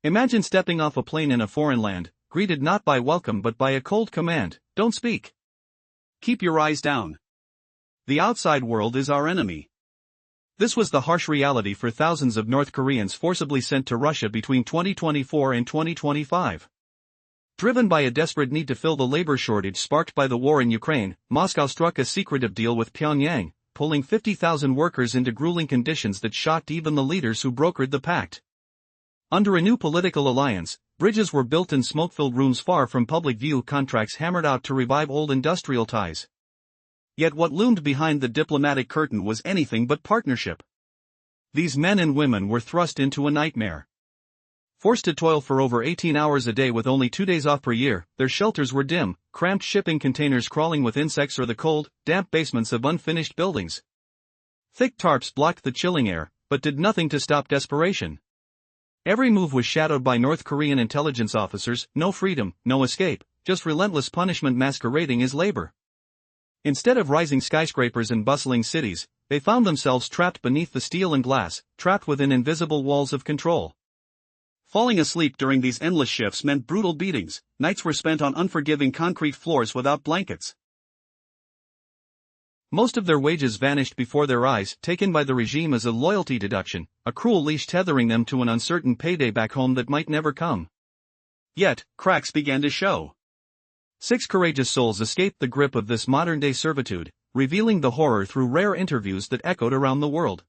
Imagine stepping off a plane in a foreign land, greeted not by welcome but by a cold command: don't speak. Keep your eyes down. The outside world is our enemy. This was the harsh reality for thousands of North Koreans forcibly sent to Russia between 2024 and 2025. Driven by a desperate need to fill the labor shortage sparked by the war in Ukraine, Moscow struck a secretive deal with Pyongyang, pulling 50,000 workers into grueling conditions that shocked even the leaders who brokered the pact. Under a new political alliance, bridges were built in smoke-filled rooms far from public view, contracts hammered out to revive old industrial ties. Yet what loomed behind the diplomatic curtain was anything but partnership. These men and women were thrust into a nightmare. Forced to toil for over 18 hours a day with only 2 days off per year, their shelters were dim, cramped shipping containers crawling with insects or the cold, damp basements of unfinished buildings. Thick tarps blocked the chilling air, but did nothing to stop desperation. Every move was shadowed by North Korean intelligence officers: no freedom, no escape, just relentless punishment masquerading as labor. Instead of rising skyscrapers and bustling cities, they found themselves trapped beneath the steel and glass, trapped within invisible walls of control. Falling asleep during these endless shifts meant brutal beatings. Nights were spent on unforgiving concrete floors without blankets. Most of their wages vanished before their eyes, taken by the regime as a loyalty deduction, a cruel leash tethering them to an uncertain payday back home that might never come. Yet, cracks began to show. 6 courageous souls escaped the grip of this modern-day servitude, revealing the horror through rare interviews that echoed around the world.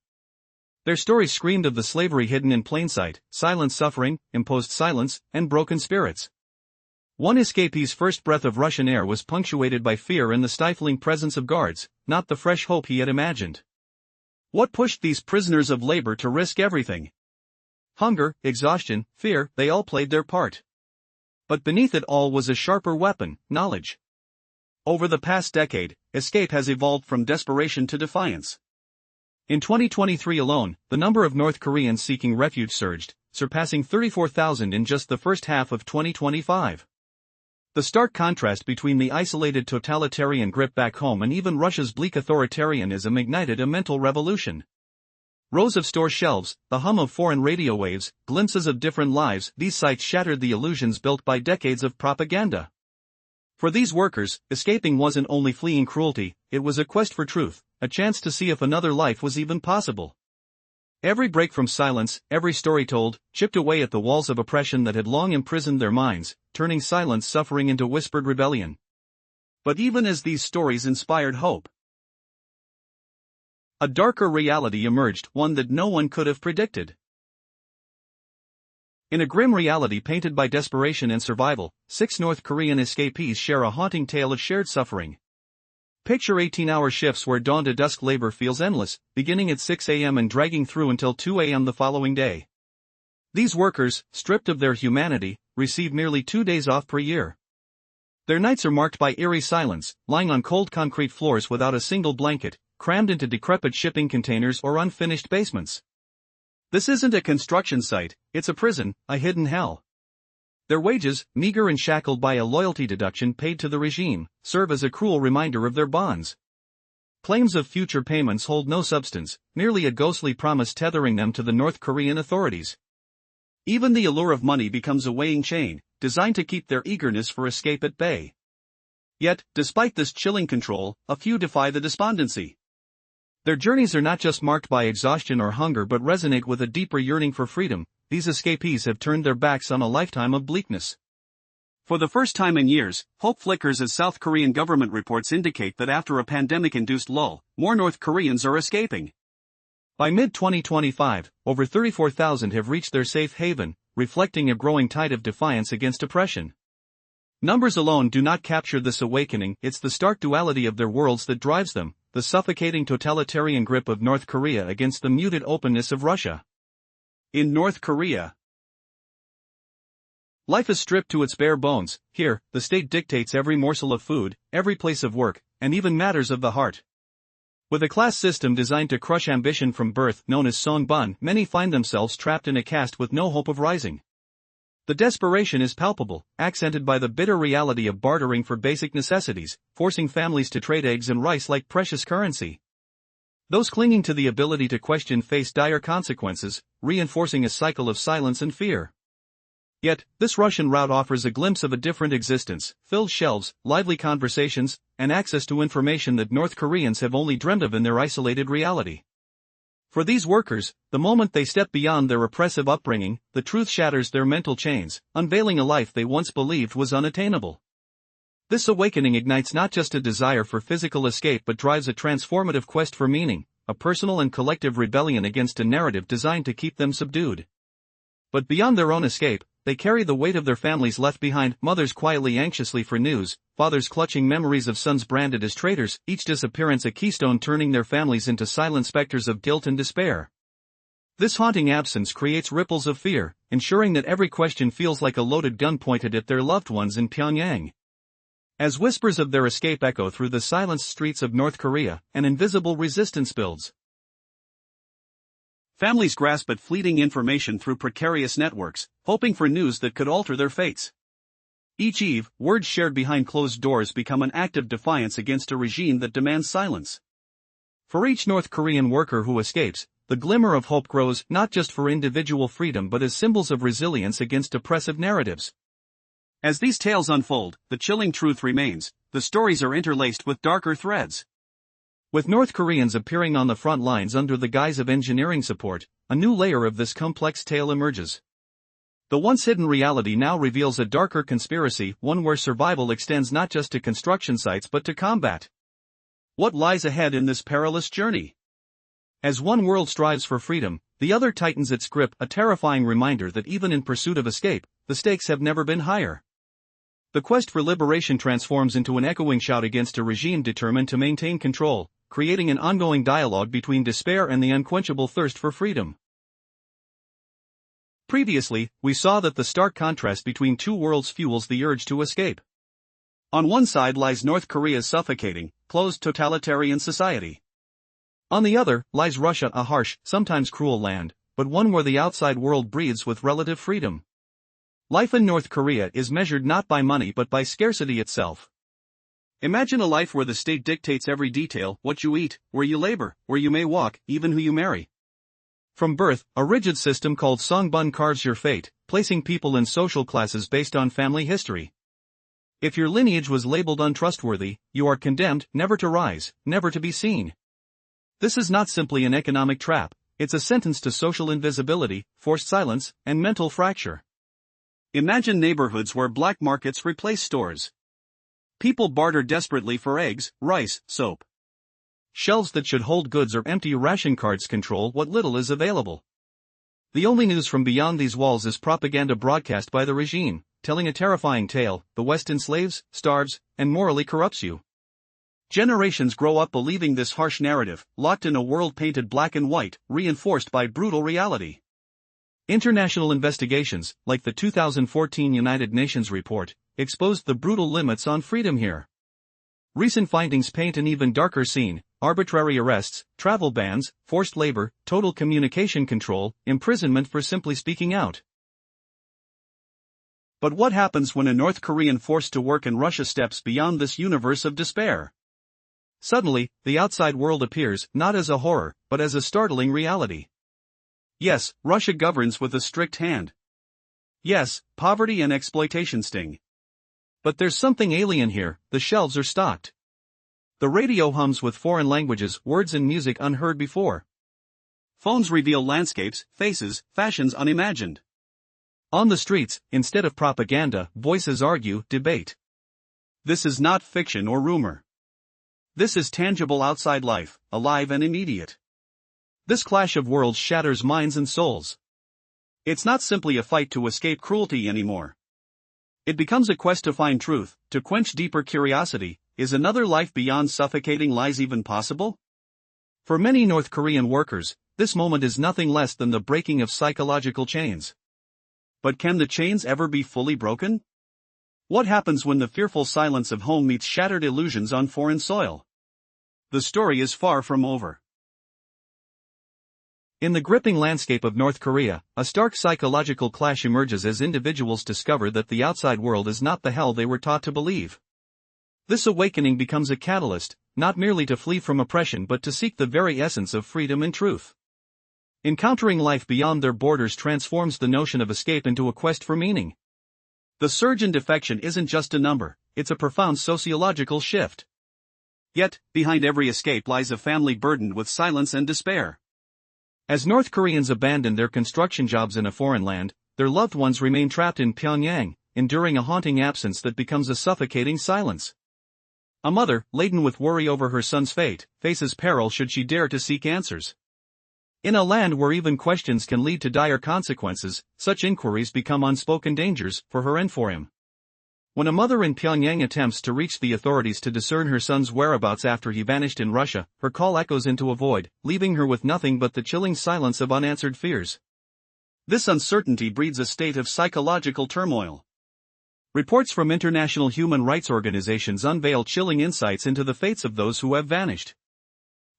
Their stories screamed of the slavery hidden in plain sight: silent suffering, imposed silence, and broken spirits. One escapee's first breath of Russian air was punctuated by fear and the stifling presence of guards, not the fresh hope he had imagined. What pushed these prisoners of labor to risk everything? Hunger, exhaustion, fear, they all played their part. But beneath it all was a sharper weapon: knowledge. Over the past decade, escape has evolved from desperation to defiance. In 2023 alone, the number of North Koreans seeking refuge surged, surpassing 34,000 in just the first half of 2025. The stark contrast between the isolated totalitarian grip back home and even Russia's bleak authoritarianism ignited a mental revolution. Rows of store shelves, the hum of foreign radio waves, glimpses of different lives, these sights shattered the illusions built by decades of propaganda. For these workers, escaping wasn't only fleeing cruelty, it was a quest for truth, a chance to see if another life was even possible. Every break from silence, every story told, chipped away at the walls of oppression that had long imprisoned their minds, turning silent suffering into whispered rebellion. But even as these stories inspired hope, a darker reality emerged, one that no one could have predicted. In a grim reality painted by desperation and survival, 6 North Korean escapees share a haunting tale of shared suffering. Picture 18-hour shifts where dawn to dusk labor feels endless, beginning at 6 a.m. and dragging through until 2 a.m. the following day. These workers, stripped of their humanity, receive merely 2 days off per year. Their nights are marked by eerie silence, lying on cold concrete floors without a single blanket, crammed into decrepit shipping containers or unfinished basements. This isn't a construction site, it's a prison, a hidden hell. Their wages, meager and shackled by a loyalty deduction paid to the regime, serve as a cruel reminder of their bonds. Claims of future payments hold no substance, merely a ghostly promise tethering them to the North Korean authorities. Even the allure of money becomes a weighing chain, designed to keep their eagerness for escape at bay. Yet, despite this chilling control, a few defy the despondency. Their journeys are not just marked by exhaustion or hunger but resonate with a deeper yearning for freedom. These escapees have turned their backs on a lifetime of bleakness. For the first time in years, hope flickers as South Korean government reports indicate that after a pandemic-induced lull, more North Koreans are escaping. By mid-2025, over 34,000 have reached their safe haven, reflecting a growing tide of defiance against oppression. Numbers alone do not capture this awakening, it's the stark duality of their worlds that drives them, the suffocating totalitarian grip of North Korea against the muted openness of Russia. In North Korea, life is stripped to its bare bones. Here, the state dictates every morsel of food, every place of work, and even matters of the heart. With a class system designed to crush ambition from birth, known as Songbun, many find themselves trapped in a caste with no hope of rising. The desperation is palpable, accented by the bitter reality of bartering for basic necessities, forcing families to trade eggs and rice like precious currency. Those clinging to the ability to question face dire consequences, reinforcing a cycle of silence and fear. Yet, this Russian route offers a glimpse of a different existence, filled shelves, lively conversations, and access to information that North Koreans have only dreamed of in their isolated reality. For these workers, the moment they step beyond their oppressive upbringing, the truth shatters their mental chains, unveiling a life they once believed was unattainable. This awakening ignites not just a desire for physical escape but drives a transformative quest for meaning, a personal and collective rebellion against a narrative designed to keep them subdued. But beyond their own escape, they carry the weight of their families left behind, mothers quietly anxiously for news, fathers clutching memories of sons branded as traitors, each disappearance a keystone turning their families into silent specters of guilt and despair. This haunting absence creates ripples of fear, ensuring that every question feels like a loaded gun pointed at their loved ones in Pyongyang. As whispers of their escape echo through the silenced streets of North Korea, an invisible resistance builds. Families grasp at fleeting information through precarious networks, hoping for news that could alter their fates. Each eve, words shared behind closed doors become an act of defiance against a regime that demands silence. For each North Korean worker who escapes, the glimmer of hope grows not just for individual freedom but as symbols of resilience against oppressive narratives. As these tales unfold, the chilling truth remains: the stories are interlaced with darker threads. With North Koreans appearing on the front lines under the guise of engineering support, a new layer of this complex tale emerges. The once hidden reality now reveals a darker conspiracy, one where survival extends not just to construction sites but to combat. What lies ahead in this perilous journey? As one world strives for freedom, the other tightens its grip, a terrifying reminder that even in pursuit of escape, the stakes have never been higher. The quest for liberation transforms into an echoing shout against a regime determined to maintain control, creating an ongoing dialogue between despair and the unquenchable thirst for freedom. Previously, we saw that the stark contrast between two worlds fuels the urge to escape. On one side lies North Korea's suffocating, closed totalitarian society. On the other, lies Russia, a harsh, sometimes cruel land, but one where the outside world breathes with relative freedom. Life in North Korea is measured not by money but by scarcity itself. Imagine a life where the state dictates every detail: what you eat, where you labor, where you may walk, even who you marry. From birth, a rigid system called Songbun carves your fate, placing people in social classes based on family history. If your lineage was labeled untrustworthy, you are condemned never to rise, never to be seen. This is not simply an economic trap, it's a sentence to social invisibility, forced silence, and mental fracture. Imagine neighborhoods where black markets replace stores. People barter desperately for eggs, rice, soap. Shelves that should hold goods or empty ration cards control what little is available. The only news from beyond these walls is propaganda broadcast by the regime, telling a terrifying tale: the West enslaves, starves, and morally corrupts you. Generations grow up believing this harsh narrative, locked in a world painted black and white, reinforced by brutal reality. International investigations, like the 2014 United Nations report, exposed the brutal limits on freedom here. Recent findings paint an even darker scene: arbitrary arrests, travel bans, forced labor, total communication control, imprisonment for simply speaking out. But what happens when a North Korean forced to work in Russia steps beyond this universe of despair? Suddenly, the outside world appears, not as a horror, but as a startling reality. Yes, Russia governs with a strict hand. Yes, poverty and exploitation sting. But there's something alien here: the shelves are stocked. The radio hums with foreign languages, words and music unheard before. Phones reveal landscapes, faces, fashions unimagined. On the streets, instead of propaganda, voices argue, debate. This is not fiction or rumor. This is tangible outside life, alive and immediate. This clash of worlds shatters minds and souls. It's not simply a fight to escape cruelty anymore. It becomes a quest to find truth, to quench deeper curiosity. Is another life beyond suffocating lies even possible? For many North Korean workers, this moment is nothing less than the breaking of psychological chains. But can the chains ever be fully broken? What happens when the fearful silence of home meets shattered illusions on foreign soil? The story is far from over. In the gripping landscape of North Korea, a stark psychological clash emerges as individuals discover that the outside world is not the hell they were taught to believe. This awakening becomes a catalyst, not merely to flee from oppression but to seek the very essence of freedom and truth. Encountering life beyond their borders transforms the notion of escape into a quest for meaning. The surge in defection isn't just a number, it's a profound sociological shift. Yet, behind every escape lies a family burdened with silence and despair. As North Koreans abandon their construction jobs in a foreign land, their loved ones remain trapped in Pyongyang, enduring a haunting absence that becomes a suffocating silence. A mother, laden with worry over her son's fate, faces peril should she dare to seek answers. In a land where even questions can lead to dire consequences, such inquiries become unspoken dangers for her and for him. When a mother in Pyongyang attempts to reach the authorities to discern her son's whereabouts after he vanished in Russia, her call echoes into a void, leaving her with nothing but the chilling silence of unanswered fears. This uncertainty breeds a state of psychological turmoil. Reports from international human rights organizations unveil chilling insights into the fates of those who have vanished.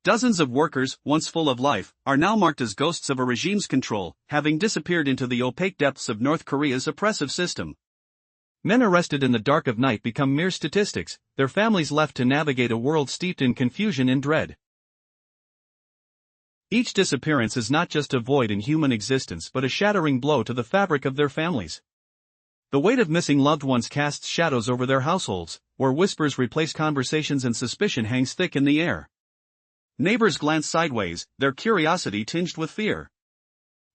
Dozens of workers, once full of life, are now marked as ghosts of a regime's control, having disappeared into the opaque depths of North Korea's oppressive system. Men arrested in the dark of night become mere statistics, their families left to navigate a world steeped in confusion and dread. Each disappearance is not just a void in human existence but a shattering blow to the fabric of their families. The weight of missing loved ones casts shadows over their households, where whispers replace conversations and suspicion hangs thick in the air. Neighbors glance sideways, their curiosity tinged with fear.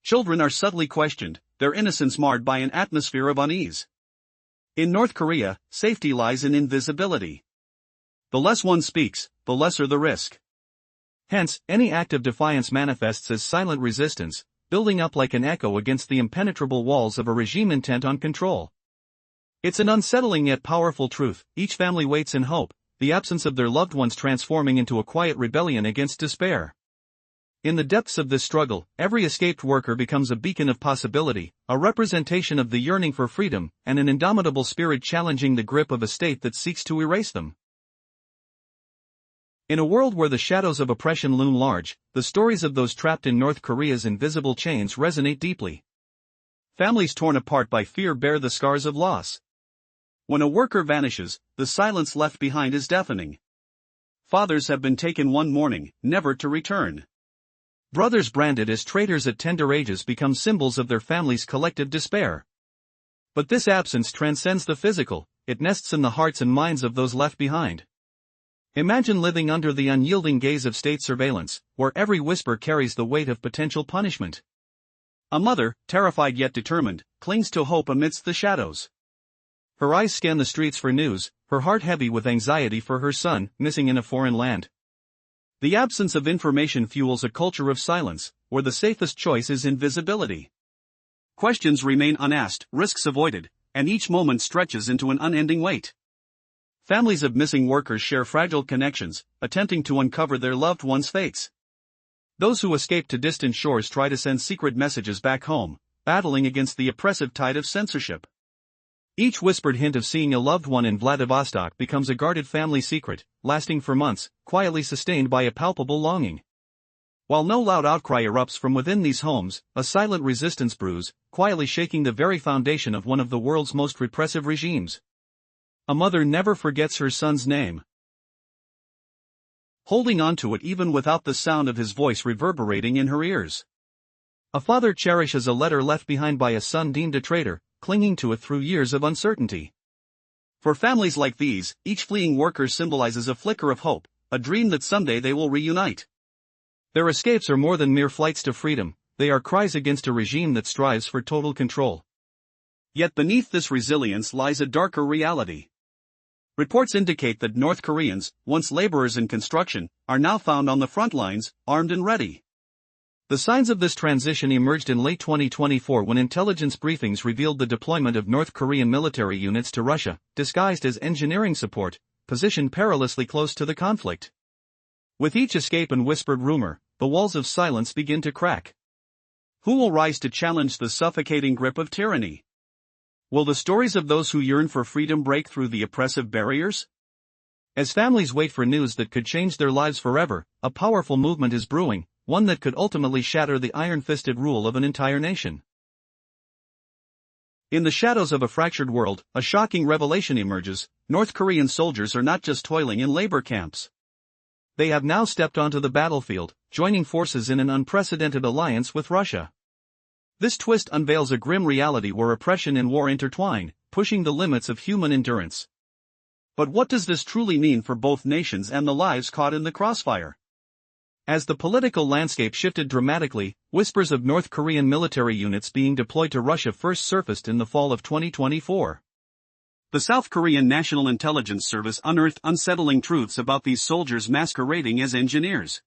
Children are subtly questioned, their innocence marred by an atmosphere of unease. In North Korea, safety lies in invisibility. The less one speaks, the lesser the risk. Hence, any act of defiance manifests as silent resistance, building up like an echo against the impenetrable walls of a regime intent on control. It's an unsettling yet powerful truth: each family waits in hope, the absence of their loved ones transforming into a quiet rebellion against despair. In the depths of this struggle, every escaped worker becomes a beacon of possibility, a representation of the yearning for freedom, and an indomitable spirit challenging the grip of a state that seeks to erase them. In a world where the shadows of oppression loom large, the stories of those trapped in North Korea's invisible chains resonate deeply. Families torn apart by fear bear the scars of loss. When a worker vanishes, the silence left behind is deafening. Fathers have been taken one morning, never to return. Brothers branded as traitors at tender ages become symbols of their family's collective despair. But this absence transcends the physical, it nests in the hearts and minds of those left behind. Imagine living under the unyielding gaze of state surveillance, where every whisper carries the weight of potential punishment. A mother, terrified yet determined, clings to hope amidst the shadows. Her eyes scan the streets for news, her heart heavy with anxiety for her son, missing in a foreign land. The absence of information fuels a culture of silence, where the safest choice is invisibility. Questions remain unasked, risks avoided, and each moment stretches into an unending wait. Families of missing workers share fragile connections, attempting to uncover their loved ones' fates. Those who escape to distant shores try to send secret messages back home, battling against the oppressive tide of censorship. Each whispered hint of seeing a loved one in Vladivostok becomes a guarded family secret, lasting for months, quietly sustained by a palpable longing. While no loud outcry erupts from within these homes, a silent resistance brews, quietly shaking the very foundation of one of the world's most repressive regimes. A mother never forgets her son's name. Holding on to it even without the sound of his voice reverberating in her ears. A father cherishes a letter left behind by a son deemed a traitor, clinging to it through years of uncertainty. For families like these, each fleeing worker symbolizes a flicker of hope, a dream that someday they will reunite. Their escapes are more than mere flights to freedom, they are cries against a regime that strives for total control. Yet beneath this resilience lies a darker reality. Reports indicate that North Koreans, once laborers in construction, are now found on the front lines, armed and ready. The signs of this transition emerged in late 2024 when intelligence briefings revealed the deployment of North Korean military units to Russia, disguised as engineering support, positioned perilously close to the conflict. With each escape and whispered rumor, the walls of silence begin to crack. Who will rise to challenge the suffocating grip of tyranny? Will the stories of those who yearn for freedom break through the oppressive barriers? As families wait for news that could change their lives forever, a powerful movement is brewing, one that could ultimately shatter the iron-fisted rule of an entire nation. In the shadows of a fractured world, a shocking revelation emerges: North Korean soldiers are not just toiling in labor camps. They have now stepped onto the battlefield, joining forces in an unprecedented alliance with Russia. This twist unveils a grim reality where oppression and war intertwine, pushing the limits of human endurance. But what does this truly mean for both nations and the lives caught in the crossfire? As the political landscape shifted dramatically, whispers of North Korean military units being deployed to Russia first surfaced in the fall of 2024. The South Korean National Intelligence Service unearthed unsettling truths about these soldiers masquerading as engineers.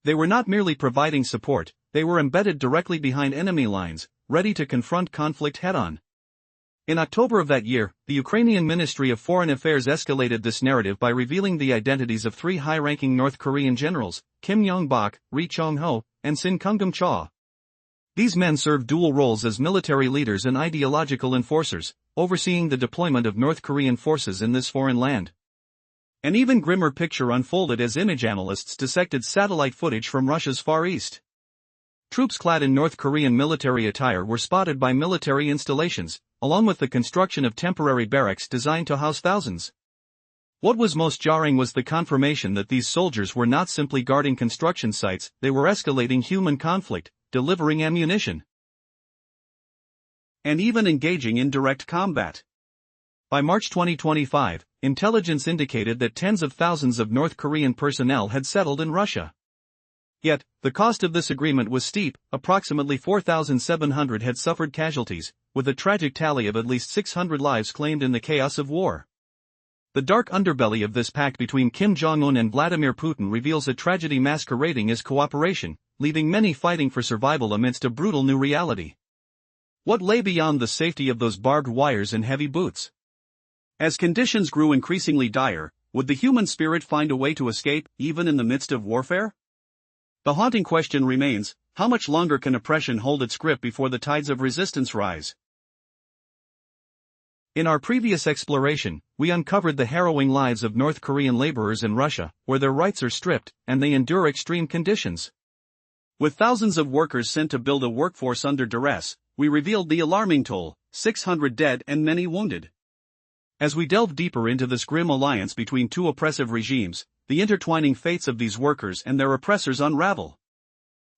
They were not merely providing support, they were embedded directly behind enemy lines, ready to confront conflict head-on. In October of that year, the Ukrainian Ministry of Foreign Affairs escalated this narrative by revealing the identities of three high-ranking North Korean generals, Kim Yong-bak, Ri Chong-ho, and Sin Kungum-cha. These men served dual roles as military leaders and ideological enforcers, overseeing the deployment of North Korean forces in this foreign land. An even grimmer picture unfolded as image analysts dissected satellite footage from Russia's Far East. Troops clad in North Korean military attire were spotted by military installations, along with the construction of temporary barracks designed to house thousands. What was most jarring was the confirmation that these soldiers were not simply guarding construction sites, they were escalating human conflict, delivering ammunition, and even engaging in direct combat. By March 2025, intelligence indicated that tens of thousands of North Korean personnel had settled in Russia. Yet, the cost of this agreement was steep. Approximately 4,700 had suffered casualties, with a tragic tally of at least 600 lives claimed in the chaos of war. The dark underbelly of this pact between Kim Jong-un and Vladimir Putin reveals a tragedy masquerading as cooperation, leaving many fighting for survival amidst a brutal new reality. What lay beyond the safety of those barbed wires and heavy boots? As conditions grew increasingly dire, would the human spirit find a way to escape, even in the midst of warfare? The haunting question remains, how much longer can oppression hold its grip before the tides of resistance rise? In our previous exploration, we uncovered the harrowing lives of North Korean laborers in Russia, where their rights are stripped, and they endure extreme conditions. With thousands of workers sent to build a workforce under duress, we revealed the alarming toll, 600 dead and many wounded. As we delve deeper into this grim alliance between two oppressive regimes, the intertwining fates of these workers and their oppressors unravel.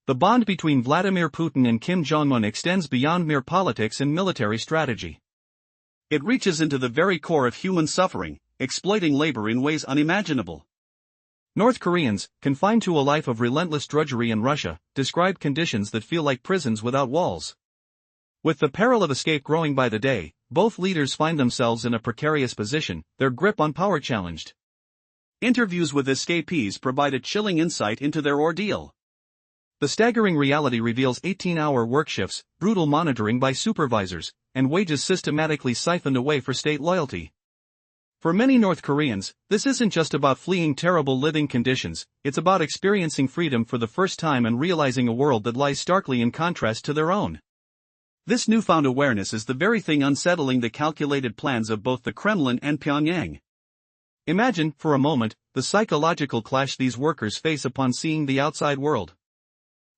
The bond between Vladimir Putin and Kim Jong-un extends beyond mere politics and military strategy. It reaches into the very core of human suffering, exploiting labor in ways unimaginable. North Koreans, confined to a life of relentless drudgery in Russia, describe conditions that feel like prisons without walls. With the peril of escape growing by the day, both leaders find themselves in a precarious position, their grip on power challenged. Interviews with escapees provide a chilling insight into their ordeal. The staggering reality reveals 18-hour work shifts, brutal monitoring by supervisors, and wages systematically siphoned away for state loyalty. For many North Koreans, this isn't just about fleeing terrible living conditions, it's about experiencing freedom for the first time and realizing a world that lies starkly in contrast to their own. This newfound awareness is the very thing unsettling the calculated plans of both the Kremlin and Pyongyang. Imagine, for a moment, the psychological clash these workers face upon seeing the outside world.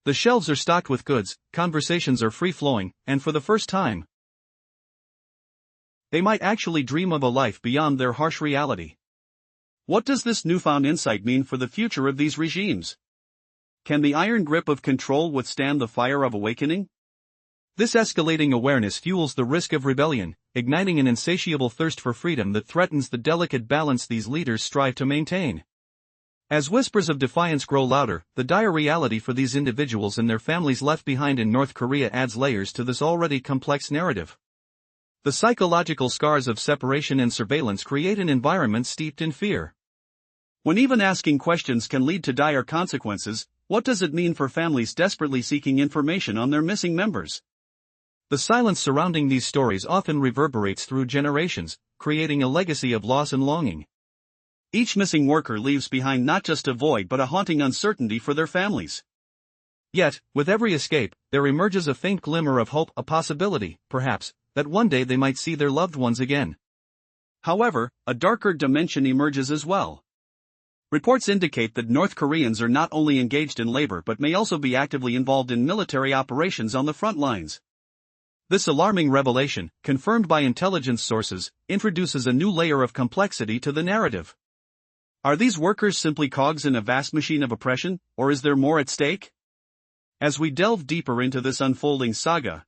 The shelves are stocked with goods, conversations are free-flowing, and for the first time, they might actually dream of a life beyond their harsh reality. What does this newfound insight mean for the future of these regimes? Can the iron grip of control withstand the fire of awakening? This escalating awareness fuels the risk of rebellion, igniting an insatiable thirst for freedom that threatens the delicate balance these leaders strive to maintain. As whispers of defiance grow louder, the dire reality for these individuals and their families left behind in North Korea adds layers to this already complex narrative. The psychological scars of separation and surveillance create an environment steeped in fear. When even asking questions can lead to dire consequences, what does it mean for families desperately seeking information on their missing members? The silence surrounding these stories often reverberates through generations, creating a legacy of loss and longing. Each missing worker leaves behind not just a void but a haunting uncertainty for their families. Yet, with every escape, there emerges a faint glimmer of hope, a possibility, perhaps, that one day they might see their loved ones again. However, a darker dimension emerges as well. Reports indicate that North Koreans are not only engaged in labor but may also be actively involved in military operations on the front lines. This alarming revelation, confirmed by intelligence sources, introduces a new layer of complexity to the narrative. Are these workers simply cogs in a vast machine of oppression, or is there more at stake? As we delve deeper into this unfolding saga,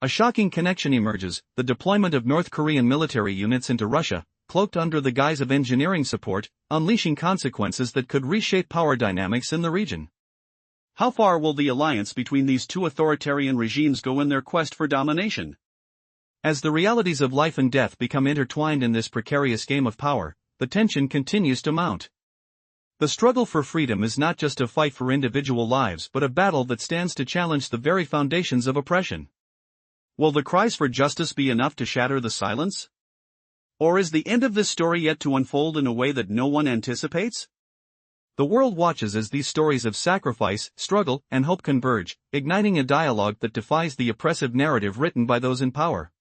a shocking connection emerges: the deployment of North Korean military units into Russia, cloaked under the guise of engineering support, unleashing consequences that could reshape power dynamics in the region. How far will the alliance between these two authoritarian regimes go in their quest for domination? As the realities of life and death become intertwined in this precarious game of power, the tension continues to mount. The struggle for freedom is not just a fight for individual lives but a battle that stands to challenge the very foundations of oppression. Will the cries for justice be enough to shatter the silence? Or is the end of this story yet to unfold in a way that no one anticipates? The world watches as these stories of sacrifice, struggle, and hope converge, igniting a dialogue that defies the oppressive narrative written by those in power.